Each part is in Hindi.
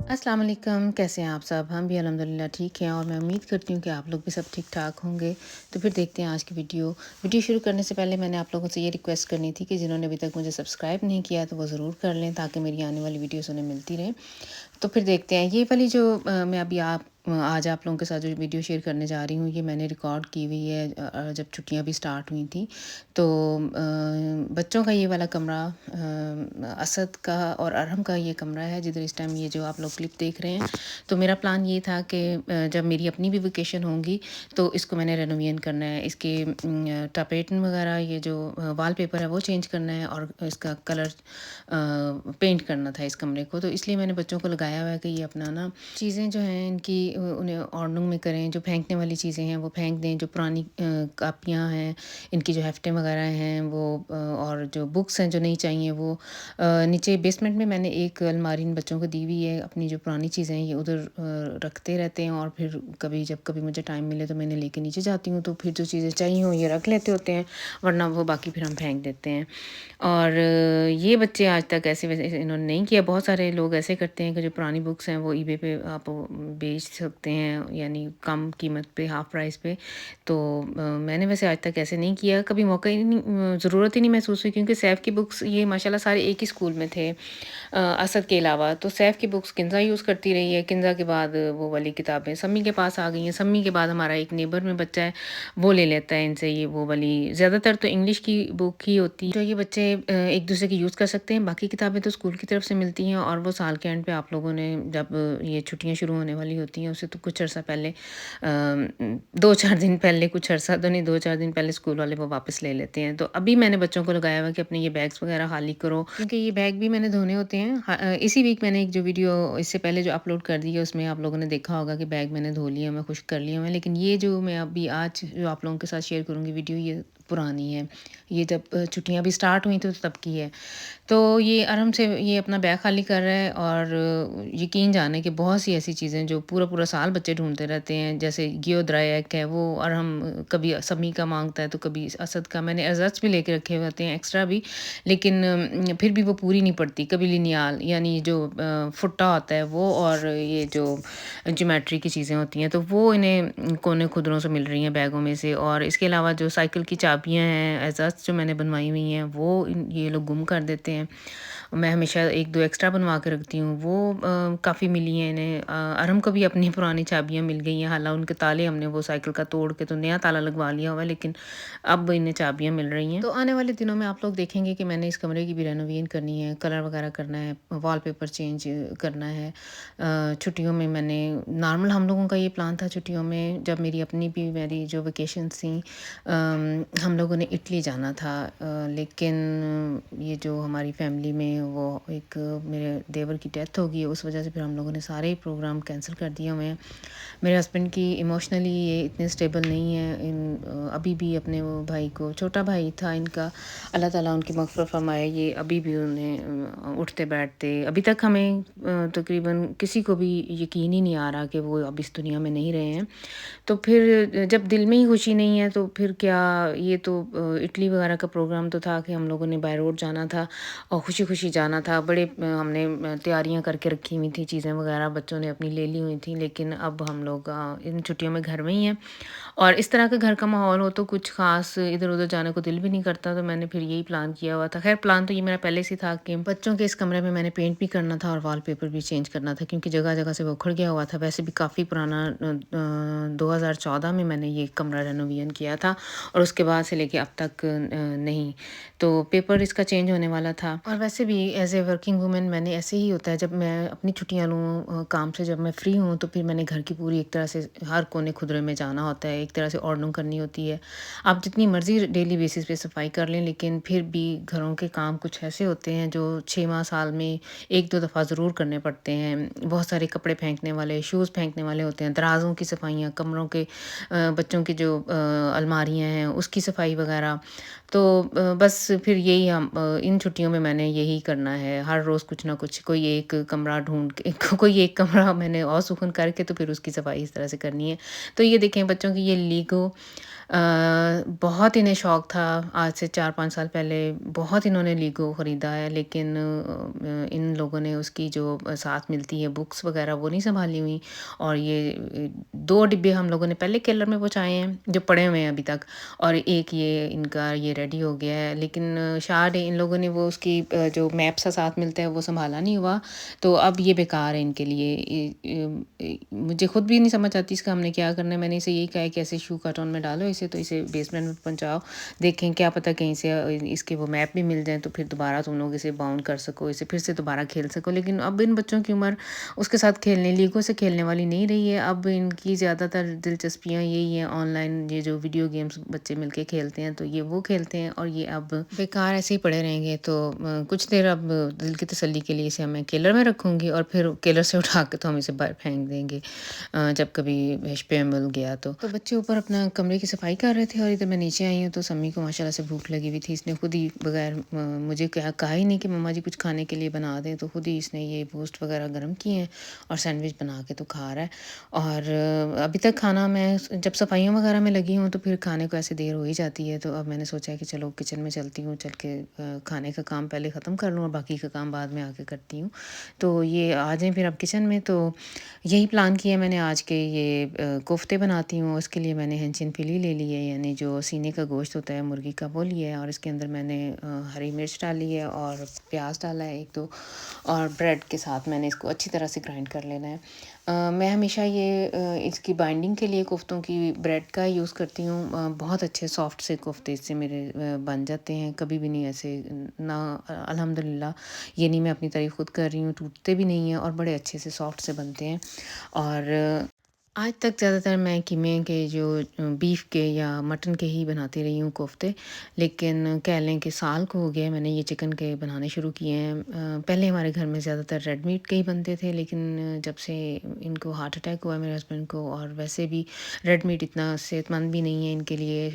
अस्सलाम वालेकुम, कैसे हैं आप सब? हम भी अल्हम्दुलिल्लाह ठीक हैं और मैं उम्मीद करती हूँ कि आप लोग भी सब ठीक-ठाक होंगे। तो फिर देखते हैं आज की वीडियो। वीडियो शुरू करने से पहले मैंने आप लोगों से ये रिक्वेस्ट करनी थी कि जिन्होंने अभी तक मुझे सब्सक्राइब नहीं किया है तो वो ज़रूर कर लें ताकि मेरी आने वाली वीडियोज़ उन्हें मिलती रहें। तो फिर देखते हैं ये वाली जो मैं अभी आज आप लोगों के साथ जो वीडियो शेयर करने जा रही हूँ ये मैंने रिकॉर्ड की हुई है जब छुट्टियां भी स्टार्ट हुई थी। तो बच्चों का ये वाला कमरा असद का और अरहम का ये कमरा है जिधर इस टाइम ये जो आप लोग क्लिप देख रहे हैं। तो मेरा प्लान ये था कि जब मेरी अपनी भी वेकेशन होंगी तो इसको मैंने रेनोवेट करना है। इसके टपेटन वगैरह ये जो वॉलपेपर है वो चेंज करना है और इसका कलर पेंट करना था इस कमरे को। तो इसलिए मैंने बच्चों को लगाया हुआ है कि ये अपना ना चीज़ें जो हैं इनकी उन्हें ऑर्डनिंग में करें, जो फेंकने वाली चीज़ें हैं वो फेंक दें, जो पुरानी कापियाँ हैं इनकी जो hefte वगैरह हैं वो और जो बुक्स हैं जो नहीं चाहिए वो नीचे बेसमेंट में मैंने एक अलमारी इन बच्चों को दी हुई है। अपनी जो पुरानी चीज़ें हैं ये उधर रखते रहते हैं और फिर जब कभी मुझे टाइम मिले तो मैं इन्हें लेके नीचे जाती हूँ तो फिर जो चीज़ें चाहिए हों ये रख लेते होते हैं, वरना वो बाकी फिर हम फेंक देते हैं। और ये बच्चे आज तक ऐसे वैसे इन्होंने नहीं किया। बहुत सारे लोग ऐसे करते हैं कि जो पुरानी बुक्स हैं वो ईबे पे आप बेच सकते हैं, यानी कम कीमत पे, हाफ प्राइस पे। तो मैंने वैसे आज तक ऐसे नहीं किया, कभी मौका ही नहीं, ज़रूरत ही नहीं महसूस हुई क्योंकि सैफ़ की बुक्स ये माशाल्लाह सारे एक ही स्कूल में थे असद के अलावा। तो सैफ़ की बुक्स किंज़ा यूज़ करती रही है, किंज़ा के बाद वो वाली किताबें सम्मी के पास आ गई हैं। सम्मी के बाद हमारा एक नेबर में बच्चा है, वो ले लेता है इनसे ये वो वाली, ज़्यादातर तो इंग्लिश की बुक ही होती है जो ये बच्चे एक दूसरे की यूज़ कर सकते हैं। बाकी किताबें तो स्कूल की तरफ से मिलती हैं और वो साल के एंड पे आप लोगों ने जब ये छुट्टियाँ शुरू होने वाली होती हैं उससे तो कुछ अर्सा पहले 2-4 दिन पहले, कुछ अर्सा तो नहीं, 2-4 दिन पहले स्कूल वाले वो वापस ले लेते हैं। तो अभी मैंने बच्चों को लगाया हुआ है कि अपने ये बैग्स वगैरह खाली करो क्योंकि ये बैग भी मैंने धोने होते हैं। इसी वीक मैंने एक जो वीडियो इससे पहले जो अपलोड कर दी है उसमें आप लोगों ने देखा होगा कि बैग मैंने धो लिए, मैं खुश्क कर लिए हुए हैं। लेकिन ये जो मैं अभी आज जो आप लोगों के साथ शेयर करूँगी वीडियो ये पुरानी है। ये जब छुट्टियाँ अभी स्टार्ट हुई थी तो तब की है। तो ये आराम से ये अपना बैग खाली कर रहा है और यकीन जाने कि बहुत सी ऐसी चीज़ें जो पूरा-पूरा साल बच्चे ढूँढते रहते हैं, जैसे गियोद्रायक है वो और हम कभी समी का माँगता है तो कभी असद का। मैंने एज़र्ट्स भी लेके रखे हुए होते हैं एक्स्ट्रा भी, लेकिन फिर भी वो पूरी नहीं पड़ती। कभी लिनियाल यानी जो फुट्टा होता है वो और ये जो ज्योमेट्री की चीज़ें होती हैं तो वो इन्हें कोने खुदरों से मिल रही हैं बैगों में से। और इसके अलावा जो साइकिल की चाबियाँ हैं, एज़र्ट्स जो मैंने बनवाई हुई हैं वो ये लोग गुम कर देते हैं। मैं हमेशा 1-2 एक्स्ट्रा बनवा के रखती हूँ, वो काफ़ी मिली हैं इन्हें। अरहम को भी अपनी पुरानी चाबियाँ मिल गई हैं, हालाँकि उनके ताले हमने वो साइकिल का तोड़ के तो नया ताला लगवा लिया हुआ है, लेकिन अब इन्हें चाबियाँ मिल रही हैं। तो आने वाले दिनों में आप लोग देखेंगे कि मैंने इस कमरे की भी रेनोवेट करनी है, कलर वगैरह करना है, वॉलपेपर चेंज करना है। छुट्टियों में मैंने नॉर्मल हम लोगों का ये प्लान था छुट्टियों में, जब मेरी जो वेकेशंस थी हम लोगों ने इटली जाना था। लेकिन ये जो हमारी फैमिली में वो एक मेरे देवर की डेथ हो गई है, उस वजह से फिर हम लोगों ने सारे ही प्रोग्राम कैंसिल कर दिए हुए हैं। मेरे हस्बैंड की इमोशनली ये इतने स्टेबल नहीं है। अभी भी अपने वो भाई को, छोटा भाई था इनका, अल्लाह ताला उनकी मग़फ़िरत फ़रमाए, ये अभी भी उन्हें उठते बैठते अभी तक हमें तकरीबन किसी को भी यकीन ही नहीं आ रहा कि वो अब इस दुनिया में नहीं रहे हैं। तो फिर जब दिल में ही खुशी नहीं है तो फिर क्या, ये तो इटली वगैरह का प्रोग्राम तो था कि हम लोगों ने बाय रोड जाना था और खुशी-खुशी जाना था। बड़े हमने तैयारियां करके रखी हुई थी, चीज़ें वगैरह बच्चों ने अपनी ले ली हुई थी, लेकिन अब हम लोग इन छुट्टियों में घर में ही हैं। और इस तरह का घर का माहौल हो तो कुछ ख़ास इधर-उधर जाने को दिल भी नहीं करता, तो मैंने फिर यही प्लान किया हुआ था। ख़ैर प्लान तो ये मेरा पहले से था कि बच्चों के इस कमरे में मैंने पेंट भी करना था और वॉलपेपर भी चेंज करना था क्योंकि जगह-जगह से वो उखड़ गया हुआ था। वैसे भी काफ़ी पुराना 2014 में मैंने ये कमरा रेनोवेशन किया था और उसके बाद से लेके अब तक नहीं। तो पेपर इसका चेंज होने वाला था। और वैसे भी एज़ ए वर्किंग वूमेन मैंने ऐसे ही होता है, जब मैं अपनी छुट्टियाँ लूँ काम से, जब मैं फ्री हूँ तो फिर मैंने घर की पूरी एक तरह से हर कोने खुदरे में जाना होता है, एक तरह से ऑर्डनिंग करनी होती है। आप जितनी मर्ज़ी डेली बेसिस पे सफाई कर लें, लेकिन फिर भी घरों के काम कुछ ऐसे होते हैं जो 6 माह साल में 1-2 दफ़ा ज़रूर करने पड़ते हैं। बहुत सारे कपड़े फेंकने वाले, शूज़ फेंकने वाले होते हैं, दराज़ों की सफाइयाँ, कमरों के बच्चों की जो अलमारियाँ हैं उसकी सफाई सफाई वगैरह। तो बस फिर यही इन छुट्टियों में मैंने यही करना है, हर रोज़ कुछ ना कुछ कोई एक कमरा ढूँढ के कोई एक कमरा मैंने और सुख़न करके तो फिर उसकी सफाई इस तरह से करनी है। तो ये देखें बच्चों की ये लीगो अ, बहुत इन्हें शौक था, आज से 4-5 साल पहले बहुत इन्होंने लीगो ख़रीदा है, लेकिन इन लोगों ने उसकी जो साथ मिलती है बुक्स वग़ैरह वो नहीं सँभाली हुई, और ये 2 डिब्बे हम लोगों ने पहले केलर में पहुँचाए हैं, जो पड़े हुए हैं अभी तक, और एक ये इनका ये रेडी हो गया है। लेकिन शायद इन लोगों ने वो उसकी जो मैप सा साथ मिलता है वो सँभाला नहीं हुआ, तो अब ये बेकार है इनके लिए। मुझे खुद भी नहीं समझ आती इसका हमने क्या करना है। मैंने इसे यही कहा है कि ऐसे शू कार्टन में डालो इसे, तो इसे बेसमेंट में पहुँचाओ, देखें क्या पता कहीं से इसके वो मैप भी मिल जाएँ, तो फिर दोबारा तुम लोग इसे बाउंड कर सको, इसे फिर से दोबारा खेल सको। लेकिन अब इन बच्चों की उम्र उसके साथ खेलने लीगो से खेलने वाली नहीं रही है। अब इनकी ज़्यादातर दिलचस्पियाँ यही हैं, ऑनलाइन ये जो वीडियो गेम्स बच्चे मिलके खेलते हैं, तो ये वो खेलते हैं, और ये अब बेकार ऐसे ही पड़े रहेंगे। तो कुछ देर अब दिल की तसल्ली के लिए इसे मैं केलर में रखूँगी, और फिर केलर से उठा के तो हम इसे बाहर फेंक देंगे जब कभी हिश पे मिल गया तो। बच्चे ऊपर अपना कमरे की सफाई कर रहे थे, और इधर मैं नीचे आई हूँ, तो सम्मी को माशाल्लाह से भूख लगी हुई थी। इसने खुद ही बगैर मुझे कहा ही नहीं कि मम्मा जी कुछ खाने के लिए बना दें, तो खुद ही इसने ये बूस्ट वगैरह गर्म किए हैं और सैंडविच बना के तो खा रहा है। और अभी तक खाना मैं जब सफाइयों वगैरह में लगी हूँ तो फिर खाने को ऐसे देर हो ही जाती है, तो अब मैंने सोचा है कि चलो किचन में चलती हूँ, चल के खाने का काम पहले ख़त्म कर लूँ और बाकी का काम बाद में आके करती हूँ। तो ये आ जाएँ फिर अब किचन में। तो यही प्लान किया मैंने आज के, ये कोफ्ते बनाती हूँ। उसके लिए मैंने हेंचिन फिली ले ली है, यानी जो सीने का गोश्त होता है मुर्गी का, वो लिया है, और इसके अंदर मैंने हरी मिर्च डाली है और प्याज डाला है 1-2, और ब्रेड के साथ मैंने इसको अच्छी तरह से ग्राइंड कर लेना है। मैं हमेशा ये इसकी बाइंडिंग के लिए कोफ्तों की ब्रेड का यूज़ करती हूँ। बहुत अच्छे सॉफ्ट से कोफ्ते इससे मेरे बन जाते हैं, कभी भी नहीं ऐसे ना, अल्हम्दुलिल्लाह ये नहीं मैं अपनी तारीफ़ खुद कर रही हूँ, टूटते भी नहीं हैं और बड़े अच्छे से सॉफ्ट से बनते हैं। और आज तक ज़्यादातर मैं कीमे के जो बीफ के या मटन के ही बनाती रही हूँ कोफ्ते, लेकिन कह लें कि साल को हो गया मैंने ये चिकन के बनाने शुरू किए हैं। पहले हमारे घर में ज़्यादातर रेड मीट के ही बनते थे, लेकिन जब से इनको हार्ट अटैक हुआ मेरे हस्बैंड को, और वैसे भी रेड मीट इतना सेहतमंद भी नहीं है इनके लिए,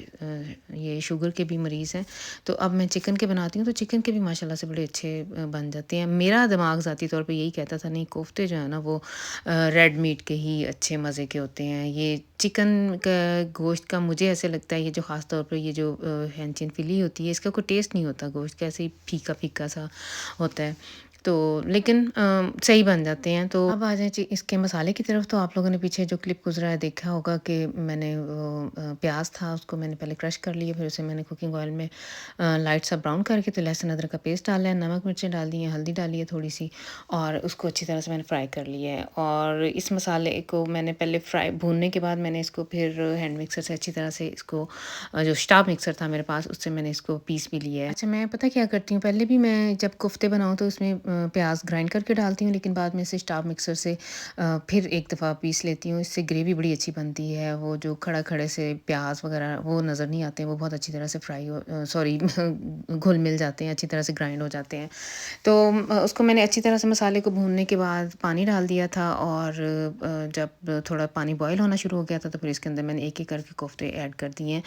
ये शुगर के भी मरीज़ हैं, तो अब मैं चिकन के बनाती हूँ, तो चिकन के भी माशाल्लाह से बड़े अच्छे बन जाते हैं। मेरा दिमाग ज़ाती तौर पे यही कहता था नहीं, कोफ्ते जो है ना वो रेड मीट के ही अच्छे मज़े के होते हैं। ये चिकन का गोश्त का मुझे ऐसे लगता है, ये जो ख़ास तौर पे ये जो हेंचिन फिली होती है, इसका कोई टेस्ट नहीं होता गोश्त का, ऐसे ही फीका-फीका सा होता है। तो लेकिन सही बन जाते हैं। तो अब आ जाए इसके मसाले की तरफ। तो आप लोगों ने पीछे जो क्लिप गुज़रा है देखा होगा कि मैंने वो प्याज़ था उसको मैंने पहले क्रश कर लिया, फिर उसे मैंने कुकिंग ऑयल में लाइट सा ब्राउन करके तो लहसुन अदरक का पेस्ट डाला है, नमक मिर्चें डाल दी हैं, हल्दी डाली है थोड़ी सी, और उसको अच्छी तरह से मैंने फ्राई कर लिया है। और इस मसाले को मैंने पहले फ्राई भूनने के बाद मैंने इसको फिर हैंड मिक्सर से अच्छी तरह से इसको जो स्टाव मिक्सर था मेरे पास उससे मैंने इसको पीस भी लिया है। अच्छा, मैं पता क्या करती हूँ, पहले भी मैं जब कोफ्ते बनाऊँ तो उसमें प्याज ग्राइंड करके डालती हूँ, लेकिन बाद में इसे स्टाव मिक्सर से फिर एक दफ़ा पीस लेती हूँ। इससे ग्रेवी बड़ी अच्छी बनती है, वो जो खड़ा खड़े से प्याज वगैरह वो नज़र नहीं आते, वो बहुत अच्छी तरह से फ्राई हो सॉरी घुल मिल जाते हैं, अच्छी तरह से ग्राइंड हो जाते हैं। तो उसको मैंने अच्छी तरह से मसाले को भूनने के बाद पानी डाल दिया था, और जब थोड़ा पानी बॉयल होना शुरू हो गया था तो फिर इसके अंदर मैंने एक-एक करके कोफ्ते ऐड कर दिए हैं।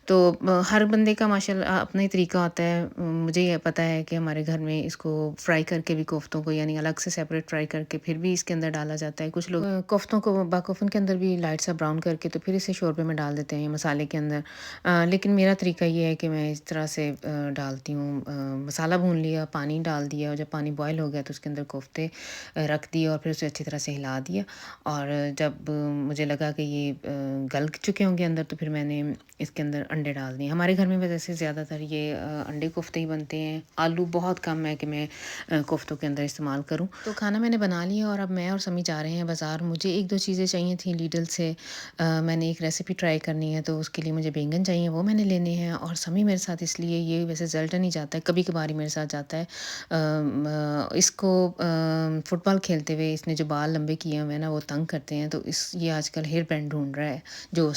तो हर बंदे का माशाल्लाह अपना ही तरीका होता है। मुझे ये पता है कि हमारे घर में इसको फ्राई करके भी कोफ्तों को, यानी अलग से सेपरेट फ्राई करके फिर भी इसके अंदर डाला जाता है। कुछ लोग कोफ्तों को बाकोफ़न के अंदर भी लाइट सा ब्राउन करके तो फिर इसे शोरबे में डाल देते हैं मसाले के अंदर। लेकिन मेरा तरीका ये है कि मैं इस तरह से डालती हूँ। मसाला भून लिया, पानी डाल दिया, और जब पानी बॉयल हो गया तो उसके अंदर कोफ्ते रख दिए और फिर उसे अच्छी तरह से हिला दिया। और जब मुझे लगा कि ये गल चुके होंगे अंदर, तो फिर मैंने इसके अंदर अंडे डाल दिए। हमारे घर में वैसे ज़्यादातर ये अंडे कोफ्ते ही बनते हैं, आलू बहुत कम है कि मैं कोफ्तों के अंदर इस्तेमाल करूँ। तो खाना मैंने बना लिया और अब मैं और समी जा रहे हैं बाज़ार। मुझे 1-2 चीज़ें चाहिए थी लीडल से। मैंने एक रेसिपी ट्राई करनी है, तो उसके लिए मुझे बैंगन चाहिए, वो मैंने लेने हैं। और समी मेरे साथ इसलिए, ये वैसे ज़्यादा नहीं जाता है, कभी-कभार ही मेरे साथ जाता है। इसको फुटबॉल खेलते हुए इसने जो बाल लंबे किए हुए हैं ना वो तंग करते हैं, तो ये आजकल हेयर बैंड ढूँढ रहा है जो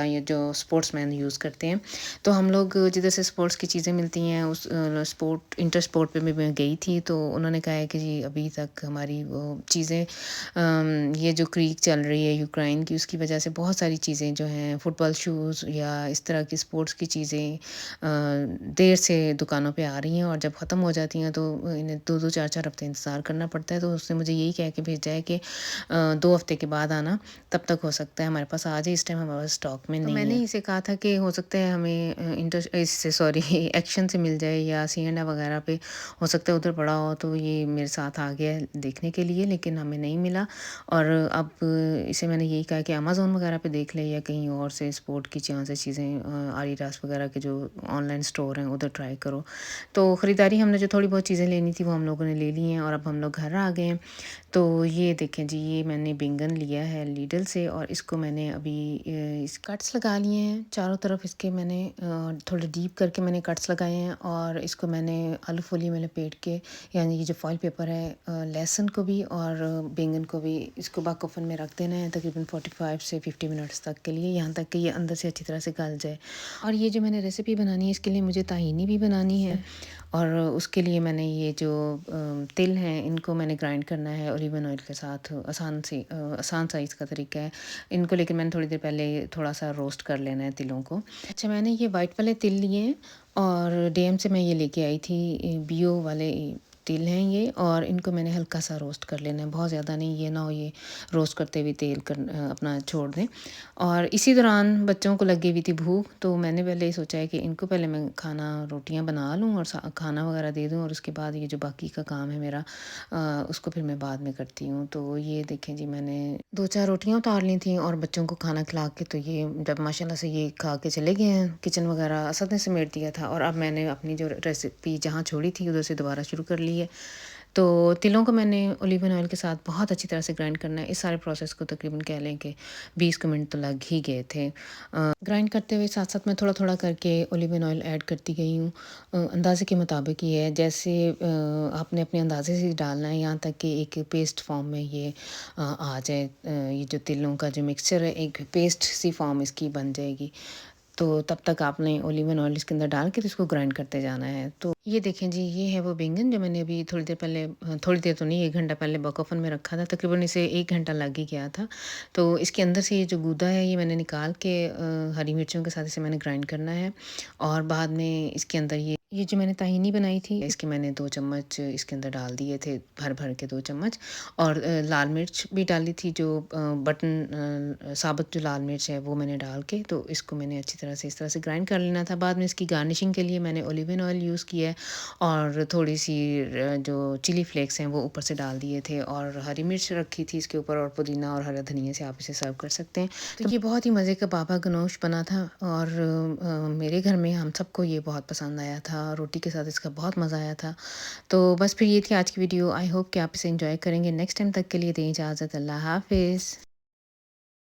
या जो स्पोर्ट्समैन यूज़ करते हैं। तो हम लोग जिधर से स्पोर्ट्स की चीज़ें मिलती हैं उस इंटर स्पोर्ट पे मैं गई थी, तो उन्होंने कहा है कि जी अभी तक हमारी वो चीज़ें ये जो क्रीक चल रही है यूक्रेन की, उसकी वजह से बहुत सारी चीज़ें जो हैं फुटबॉल शूज़ या इस तरह की स्पोर्ट्स की चीज़ें देर से दुकानों पे आ रही हैं और जब ख़त्म हो जाती हैं तो इन्हें 2-2 4-4 हफ़्ते इंतज़ार करना पड़ता है। तो उसने मुझे यही कह के भेजा है कि 2 हफ़्ते के बाद आना, तब तक हो सकता है हमारे पास आ जाए, इस टाइम हमारे पास स्टॉक में नहीं है। मैंने इसे कहा था कि हो सकता है हमें इससे सॉरी एक्शन से मिल जाए या C&F वगैरह पे हो सकता है उधर पड़ा हो, तो ये मेरे साथ आ गया है देखने के लिए, लेकिन हमें नहीं मिला। और अब इसे मैंने यही कहा कि अमेज़न वगैरह पे देख ले या कहीं और से स्पोर्ट की जहाँ से चीज़ें आडिडास वगैरह के जो ऑनलाइन स्टोर हैं उधर ट्राई करो। तो ख़रीदारी हमने जो थोड़ी बहुत चीज़ें लेनी थी वो हम लोगों ने ले ली हैं और अब हम लोग घर आ गए हैं। तो ये देखें जी, ये मैंने बैंगन लिया है लीडल से और इसको मैंने अभी इस कट्स लगा लिए हैं चारों तरफ इसके, मैंने थोड़े डीप करके मैंने कट्स लगाए हैं और इसको मैंने आलू फोली में लपेट के, यानी ये जो फॉइल पेपर है, लहसुन को भी और बैंगन को भी इसको बाकफन में रख देना है तकरीबन 45 से 50 मिनट्स तक के लिए, यहाँ तक कि ये अंदर से अच्छी तरह से गल जाए। और ये जो मैंने रेसिपी बनानी है इसके लिए मुझे ताहीनी भी बनानी है और उसके लिए मैंने ये जो तिल हैं इनको मैंने ग्राइंड करना है ओलिवन ऑयल के साथ। आसान सा इसका तरीका है इनको, लेकिन मैंने थोड़ी देर पहले थोड़ा सा रोस्ट कर लेना है तिलों को। अच्छा, मैंने ये वाइट वाले तिल लिए हैं और डीएम से मैं ये लेके आई थी, बियो वाले तिल हैं ये, और इनको मैंने हल्का सा रोस्ट कर लेना है, बहुत ज़्यादा नहीं, ये ना हो ये रोस्ट करते हुए तेल अपना छोड़ दें। और इसी दौरान बच्चों को लगी हुई थी भूख, तो मैंने पहले सोचा है कि इनको पहले मैं रोटियां बना लूँ और खाना वगैरह दे दूँ और उसके बाद ये जो बाकी का काम है मेरा उसको फिर मैं बाद में करती हूँ। तो ये देखें जी, मैंने 2-4 रोटियां उतार ली थी और बच्चों को खाना खिला के, तो ये जब माशाल्लाह से ये खा के चले गए हैं, किचन वगैरह असद ने समेट दिया था और अब मैंने अपनी जो रेसिपी जहाँ छोड़ी थी उधर से दोबारा शुरू कर ली है। तो तिलों को मैंने ओलिवन ऑयल के साथ बहुत अच्छी तरह से ग्राइंड करना है। इस सारे प्रोसेस को तकरीबन कह लें कि 20 मिनट तो लग ही गए थे। ग्राइंड करते हुए साथ साथ मैं थोड़ा थोड़ा करके ओलिवन ऑयल ऐड करती गई हूँ। अंदाज़े के मुताबिक ही है, जैसे आपने अपने अंदाज़े से डालना है, यहाँ तक कि एक पेस्ट फॉर्म में ये आ जाए। ये जो तिलों का जो मिक्सचर है एक पेस्ट सी फॉर्म इसकी बन जाएगी। तो तब तक आपने ओलिवन ऑयल इसके अंदर डाल के तो इसको ग्राइंड करते जाना है। तो ये देखें जी, ये है वो बैंगन जो मैंने अभी थोड़ी देर पहले, थोड़ी देर तो नहीं, 1 घंटा पहले बकौफन में रखा था, तकरीबन इसे 1 घंटा लग ही गया था। तो इसके अंदर से ये जो गूदा है ये मैंने निकाल के हरी मिर्चों के साथ इसे मैंने ग्राइंड करना है और बाद में इसके अंदर ये जो मैंने ताहीनी बनाई थी इसके मैंने 2 चम्मच इसके अंदर डाल दिए थे, भर भर के 2 चम्मच, और लाल मिर्च भी डाली थी, जो साबुत जो लाल मिर्च है वो मैंने डाल के, तो इसको मैंने अच्छी तरह से इस तरह से ग्राइंड कर लेना था। बाद में इसकी गार्निशिंग के लिए मैंने ओलिवन ऑयल यूज़ किया है और थोड़ी सी जो चिली फ्लेक्स हैं वो ऊपर से डाल दिए थे और हरी मिर्च रखी थी इसके ऊपर और पुदीना और हरा धनिया से आप इसे सर्व कर सकते हैं। तो ये बहुत ही मज़े का बाबा गनौश बना था और मेरे घर में हम सबको ये बहुत पसंद आया था, रोटी के साथ इसका बहुत मज़ा आया था। तो बस फिर ये थी आज की वीडियो। आई होप कि आप इसे एंजॉय करेंगे। नेक्स्ट टाइम तक के लिए दें इजाज़त। अल्लाह हाफ़िज़।